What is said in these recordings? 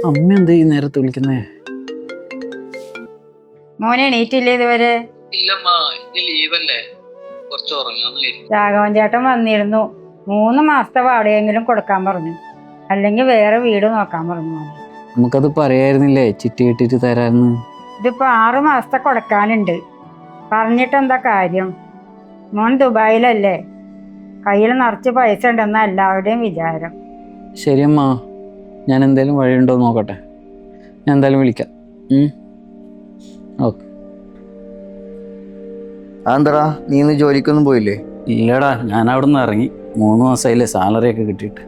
അമ്മ എന്താ ഈ നേരത്തെ വിളിക്കുന്നേ? മോനെ എണീറ്റില്ലേ ഇതുവരെ? രാഘവൻ ചേട്ടൻ വന്നിരുന്നു. 3 മാസത്തെ വാടകയെങ്കിലും കൊടുക്കാൻ പറഞ്ഞു, അല്ലെങ്കിൽ വേറെ വീട് നോക്കാൻ പറഞ്ഞു. നമുക്കത് പറയായിരുന്നില്ലേ, ചിട്ടി കെട്ടിട്ട് തരാന്ന്. ഇതിപ്പോ 6 മാസത്തെ കൊടുക്കാനുണ്ട്. പറഞ്ഞിട്ട് എന്താ കാര്യം? മോൻ ദുബായിലല്ലേ, കയ്യിൽ നിറച്ച് പൈസ ഉണ്ടെന്ന എല്ലാവരുടെയും വിചാരം. ശരിയമ്മ, ഞാൻ എന്തായാലും വഴിയുണ്ടോ നോക്കട്ടെ. ഞാൻ എന്തായാലും വിളിക്കാം. ഓക്കെ. അതെന്താടാ, നീ ഇന്ന് ജോലിക്കൊന്നും പോയില്ലേ? ഇല്ലടാ, ഞാൻ അവിടെ നിന്ന് ഇറങ്ങി. 3 മാസമായില്ലേ സാലറി ഒക്കെ കിട്ടിയിട്ട്.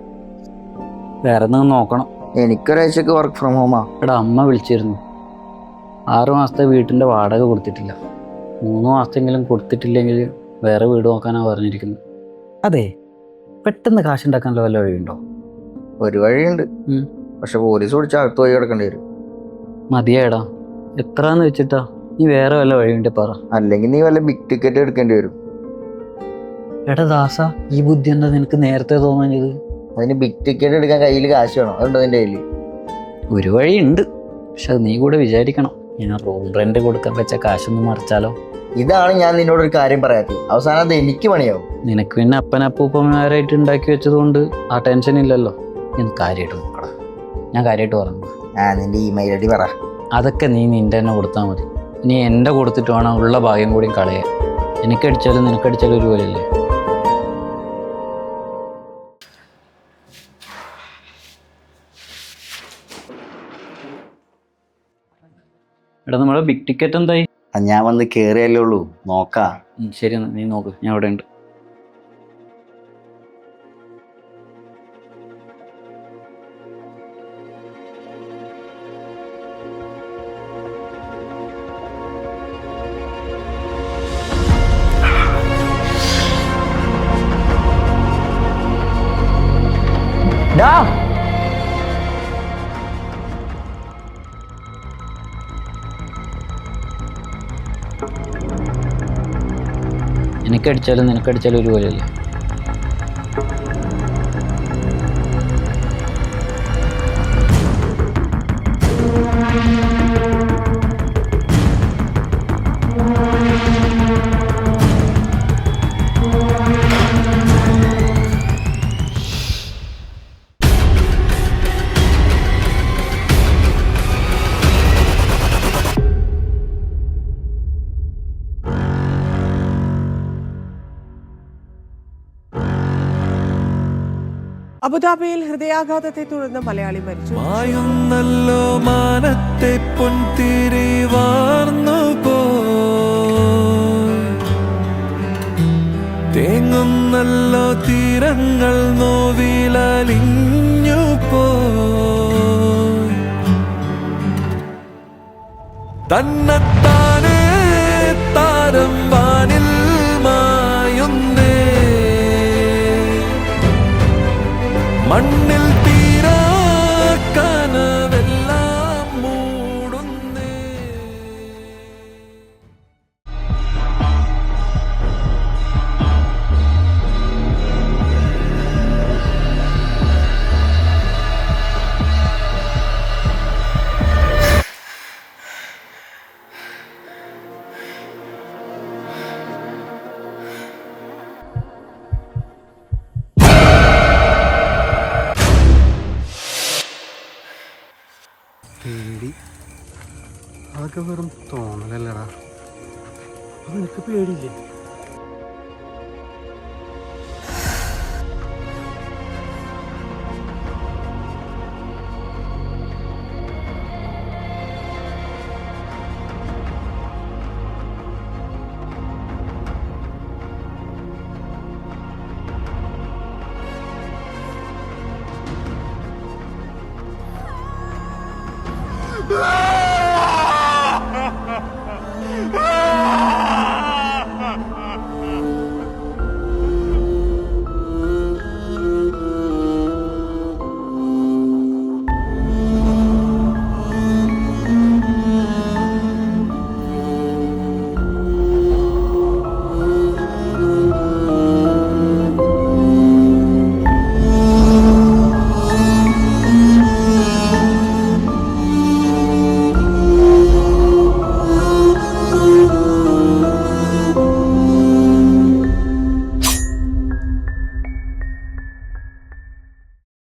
വേറെ എന്തെങ്കിലും നോക്കണം. എനിക്കൊരാഴ്ചക്ക് വർക്ക് ഫ്രം ഹോമാ. എടാ, അമ്മ വിളിച്ചിരുന്നു. 6 മാസത്തെ വീട്ടിൻ്റെ വാടക കൊടുത്തിട്ടില്ല. 3 മാസത്തെങ്കിലും കൊടുത്തിട്ടില്ലെങ്കിൽ വേറെ വീട് നോക്കാനാണ് പറഞ്ഞിരിക്കുന്നത്. അതെ, പെട്ടെന്ന് കാശുണ്ടാക്കാനുള്ള വല്ല വഴിയുണ്ടോ? ഒരു വഴിയുണ്ട്, പക്ഷെ പോലീസ് പിടിച്ച് അകത്ത് പോയി കിടക്കേണ്ടി വരും. മതിയാടാ, എത്രാന്ന് വെച്ചിട്ടാ? നീ വേറെ വല്ല വഴിയുണ്ട് പറ. അല്ലെങ്കിൽ നീ വല്ല ബിഗ് ടിക്കറ്റ് എടുക്കേണ്ടി വരും. എടാ ദാസ, ഈ ബുദ്ധി എന്താ നിനക്ക് നേരത്തെ തോന്നിയത്? അതിന് ബിഗ് ടിക്കറ്റ് എടുക്കാൻ കയ്യിൽ കാശ് വേണം. അതുണ്ടോ നിന്റെ കയ്യിൽ? ഒരു വഴിയുണ്ട്, പക്ഷെ അത് നീ കൂടെ വിചാരിക്കണം. ഞാൻ റൂം റെന്റ് കൊടുക്കാൻ വെച്ച കാശൊന്നും മറിച്ചാലോ? ഇതാണ് ഞാൻ നിന്നോട് ഒരു കാര്യം പറയാത്തത്. അവസാനം അത് എനിക്ക് പണിയാവും. നിനക്ക് പിന്നെ അപ്പനപ്പൂപ്പന്മാരായിട്ട് ഉണ്ടാക്കി വെച്ചത് കൊണ്ട് ആ ടെൻഷൻ ഇല്ലല്ലോ. നീ കാര്യമായിട്ട് നോക്കടാ, ഞാൻ കാര്യമായിട്ട് പറഞ്ഞു. നിന്റെ ഇമെയിൽ ഐ ഡി പറ. അതൊക്കെ നീ നിന്റെ തന്നെ കൊടുത്താൽ മതി. ഇനി എൻ്റെ കൊടുത്തിട്ട് വേണം ഉള്ള ഭാഗ്യം കൂടി കളയാൻ. എനിക്കടിച്ചാലും നിനക്കടിച്ചാലും ഒരുപോലെയല്ലേ. എടാ, നമ്മുടെ ബിഗ് ടിക്കറ്റ് എന്തായി? ഞാൻ വന്ന് കേറിയല്ലേ ഉള്ളൂ, നോക്കാം. ശരി, നീ നോക്ക്, ഞാൻ അവിടെ ഉണ്ട്. എനിക്കടിച്ചാലും നിനക്കടിച്ചാലും ഒരുപോലെയല്ലേ. അബുദാബിയിൽ ഹൃദയാഘാതത്തെ തുടർന്ന് മലയാളി മരിച്ചു. മായുന്നല്ലോ മാനത്തെ പൊൻതിരി വാർന്നു തേങ്ങുന്നല്ലോ തീരങ്ങൾ നോവിലലിഞ്ഞു തന്നെത്താനേ താരം വാനിൽ മായുന്നേ മണ്ണിൽ തീരാ കനവെല്ലാം മൂടുന്നേ. പേടി അതൊക്കെ വെറും തോന്നലല്ലടാ. നിനക്ക് പേടിയില്ലേ?